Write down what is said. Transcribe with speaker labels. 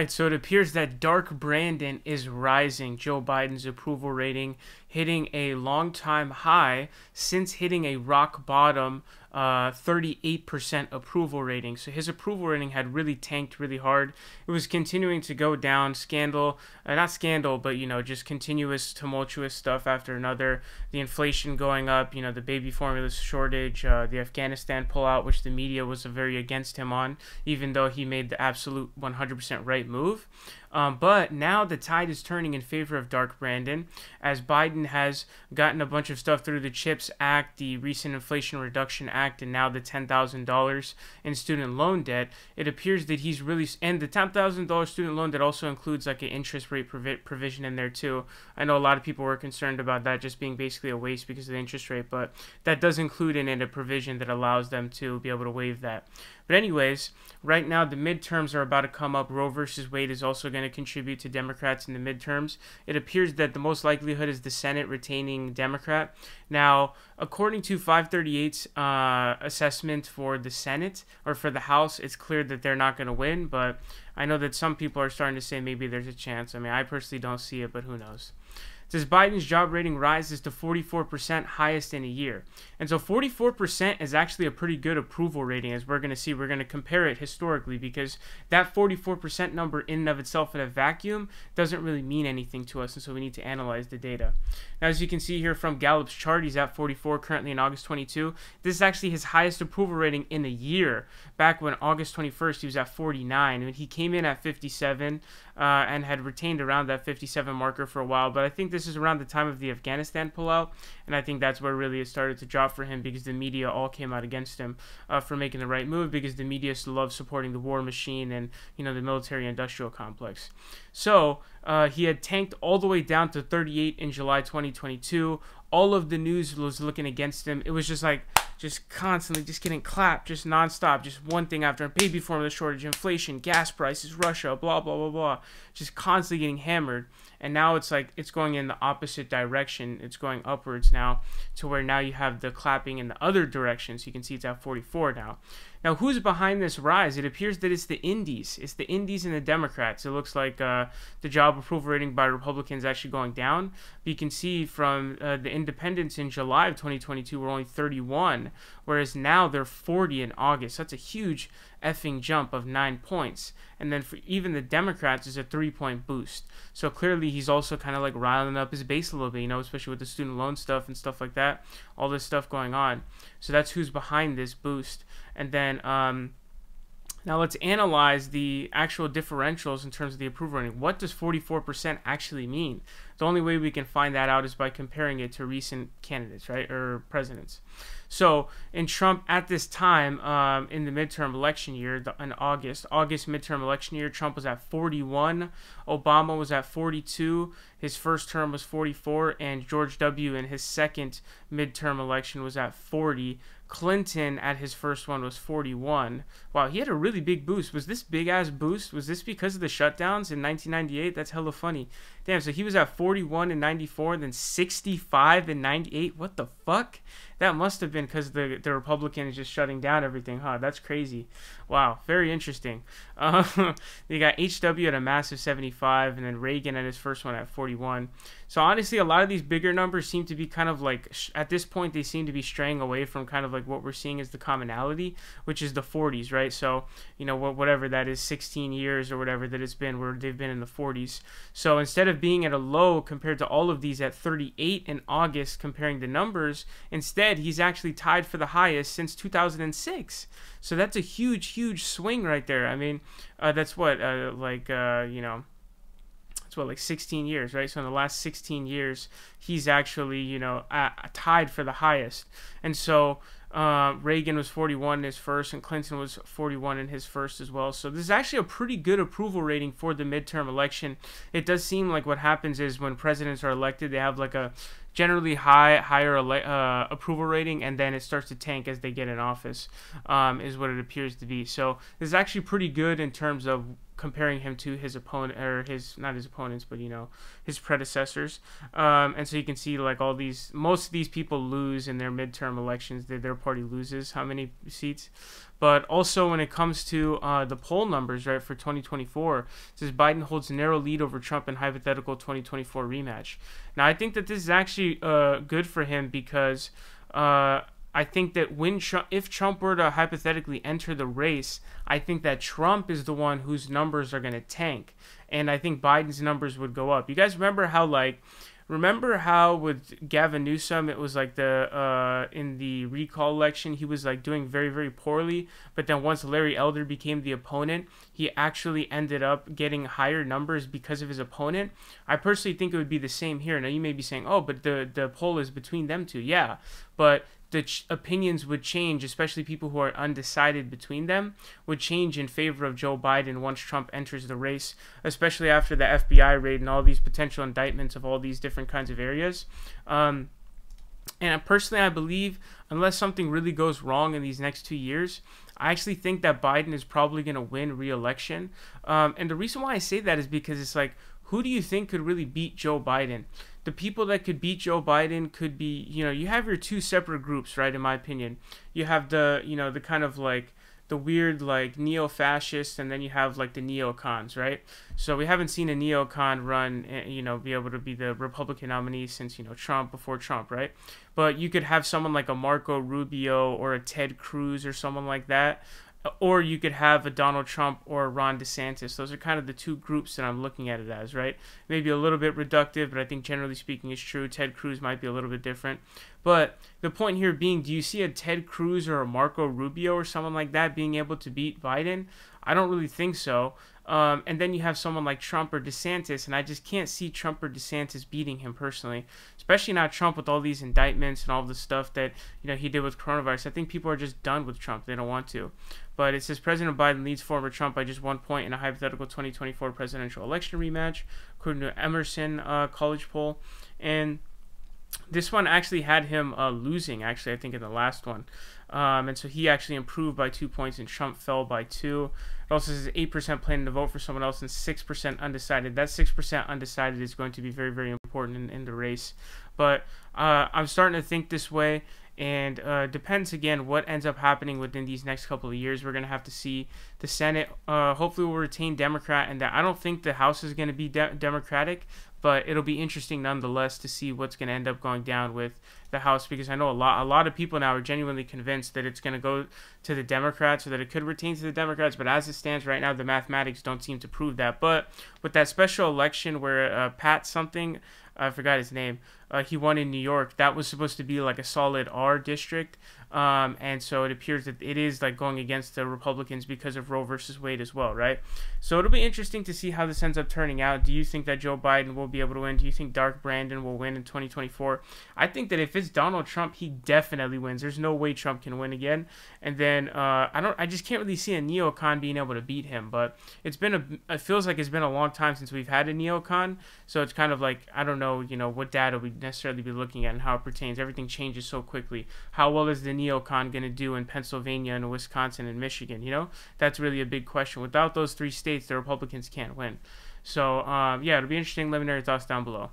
Speaker 1: right, so it appears that Dark Brandon is rising. Joe Biden's approval rating hitting a long-time high since hitting a rock bottom 38% approval rating. So his approval rating had really tanked really hard. It was continuing to go down. Not scandal, but just continuous tumultuous stuff after another. The inflation going up, the baby formula shortage, the Afghanistan pullout, which the media was very against him on, even though he made the absolute 100% right move. But now the tide is turning in favor of Dark Brandon, as Biden has gotten a bunch of stuff through the CHIPS Act, the recent Inflation Reduction Act, and now the $10,000 in student loan debt. It appears that he's really, and the $10,000 student loan debt also includes like an interest rate provision in there too. I know a lot of people were concerned about that just being basically a waste because of the interest rate, but that does include in it a provision that allows them to be able to waive that. But anyways, right now the midterms are about to come up. Roe versus Wade is also going to contribute to Democrats in the midterms. It appears that the most likelihood is the Senate retaining Democrat. Now, according to 538's assessment for the Senate or for the House, it's clear that they're not going to win, but I know that some people are starting to say maybe there's a chance. I mean, I personally don't see it, but who knows. It says Biden's job rating rises to 44%, highest in a year. And so 44% is actually a pretty good approval rating, as we're going to see. We're going to compare it historically, because that 44% number in and of itself in a vacuum doesn't really mean anything to us, and so we need to analyze the data. Now, as you can see here from Gallup's chart, he's at 44 currently in August 22. This is actually his highest approval rating in a year. Back when August 21st, he was at 49. And he came in at 57 and had retained around that 57 marker for a while. But I think this is around the time of the Afghanistan pullout, and I think that's where really it started to drop for him, because the media all came out against him for making the right move, because the media loves supporting the war machine and the military-industrial complex. So he had tanked all the way down to 38 in July 2022. All of the news was looking against him. It was just constantly just getting clapped, just nonstop, just one thing after another. Baby formula shortage, inflation, gas prices, Russia, blah, blah, blah, blah. Just constantly getting hammered. And now it's like it's going in the opposite direction. It's going upwards now, to where now you have the clapping in the other direction. So you can see it's at 44 now. Now, who's behind this rise? It appears that it's the Indies. It's the Indies and the Democrats. It looks like the job approval rating by Republicans actually going down. But you can see from the independents in July of 2022 were only 31, whereas now they're 40 in August. That's a huge effing jump of 9 points. And then for even the Democrats is a 3-point boost. So clearly he's also kind of like riling up his base a little bit, especially with the student loan stuff and stuff like that. All this stuff going on. So that's who's behind this boost. And then now let's analyze the actual differentials in terms of the approval rating. What does 44% actually mean? The only way we can find that out is by comparing it to recent candidates, right, or presidents. So in Trump at this time, in the midterm election year, in August midterm election year, Trump was at 41, Obama was at 42, his first term was 44, and George W. in his second midterm election was at 40. Clinton at his first one was 41. Wow, he had a really big boost. Was this big ass boost? Was this because of the shutdowns in 1998? That's hella funny. Damn, so he was at 41 in 94, then 65 in 98. What the fuck? That must have been because the Republicans just shutting down everything, huh? That's crazy. Wow, very interesting. They got HW at a massive 75, and then Reagan at his first one at 41. So honestly, a lot of these bigger numbers seem to be kind of like, at this point, they seem to be straying away from kind of like what we're seeing as the commonality, which is the 40s, right? So, whatever that is, 16 years or whatever that it's been, where they've been in the 40s. So instead of being at a low compared to all of these at 38 in August, comparing the numbers, instead, he's actually tied for the highest since 2006. So that's a huge swing right there. I mean, that's what, it's what, like 16 years, right? So in the last 16 years, he's actually, tied for the highest. And so Reagan was 41 in his first, and Clinton was 41 in his first as well. So this is actually a pretty good approval rating for the midterm election. It does seem like what happens is when presidents are elected, they have like a generally higher approval rating, and then it starts to tank as they get in office, is what it appears to be. So this is actually pretty good in terms of comparing him to his opponent, or his, not his opponents, but his predecessors. And so you can see like most of these people lose in their midterm elections. Their party loses how many seats. But also when it comes to the poll numbers, right, for 2024, it says Biden holds a narrow lead over Trump in hypothetical 2024 rematch. Now, I think that this is actually good for him because I think that if Trump were to hypothetically enter the race, I think that Trump is the one whose numbers are going to tank. And I think Biden's numbers would go up. You guys remember how with Gavin Newsom, it was like in the recall election, he was like doing very, very poorly. But then once Larry Elder became the opponent, he actually ended up getting higher numbers because of his opponent. I personally think it would be the same here. Now you may be saying, oh, but the poll is between them two. Yeah, but the opinions would change, especially people who are undecided between them, would change in favor of Joe Biden once Trump enters the race, especially after the FBI raid and all these potential indictments of all these different kinds of areas. And personally, I believe, unless something really goes wrong in these next 2 years, I actually think that Biden is probably going to win re-election. And the reason why I say that is because it's like, who do you think could really beat Joe Biden? The people that could beat Joe Biden could be, you have your two separate groups, right, in my opinion. You have the kind of like the weird like neo-fascists, and then you have like the neocons, right? So we haven't seen a neocon run, be able to be the Republican nominee since, before Trump, right? But you could have someone like a Marco Rubio or a Ted Cruz or someone like that. Or you could have a Donald Trump or a Ron DeSantis. Those are kind of the two groups that I'm looking at it as, right? Maybe a little bit reductive, but I think generally speaking it's true. Ted Cruz might be a little bit different. But the point here being, do you see a Ted Cruz or a Marco Rubio or someone like that being able to beat Biden? I don't really think so. And then you have someone like Trump or DeSantis, and I just can't see Trump or DeSantis beating him personally, especially not Trump with all these indictments and all the stuff that he did with coronavirus. I think people are just done with Trump. They don't want to. But it says President Biden leads former Trump by just 1 point in a hypothetical 2024 presidential election rematch, according to Emerson College poll. And this one actually had him losing, actually, I think, in the last one. And so he actually improved by 2 points and Trump fell by 2. It also says 8% planning to vote for someone else and 6% undecided. That 6% undecided is going to be very, very important in the race. But I'm starting to think this way. And depends, again, what ends up happening within these next couple of years. We're going to have to see the Senate. Hopefully will retain Democrat. And that I don't think the House is going to be Democratic. But it'll be interesting nonetheless to see what's going to end up going down with the House, because I know a lot of people now are genuinely convinced that it's going to go to the Democrats, or that it could retain to the Democrats. But as it stands right now, the mathematics don't seem to prove that. But with that special election where Pat something, I forgot his name, he won in New York, that was supposed to be like a solid R district. And so it appears that it is like going against the Republicans because of Roe versus Wade as well, right? So it'll be interesting to see how this ends up turning out. Do you think that Joe Biden will be able to win? Do you think Dark Brandon will win in 2024? I think that if it's Donald Trump, he definitely wins. There's no way Trump can win again. And then I just can't really see a neocon being able to beat him. But it feels like it's been a long time since we've had a neocon. So it's kind of like, I don't know, what data we necessarily be looking at and how it pertains. Everything changes so quickly. How well is the neocon going to do in Pennsylvania and Wisconsin and Michigan? That's really a big question. Without those three states, the Republicans can't win. So yeah, it'll be interesting. Let me know your thoughts down below.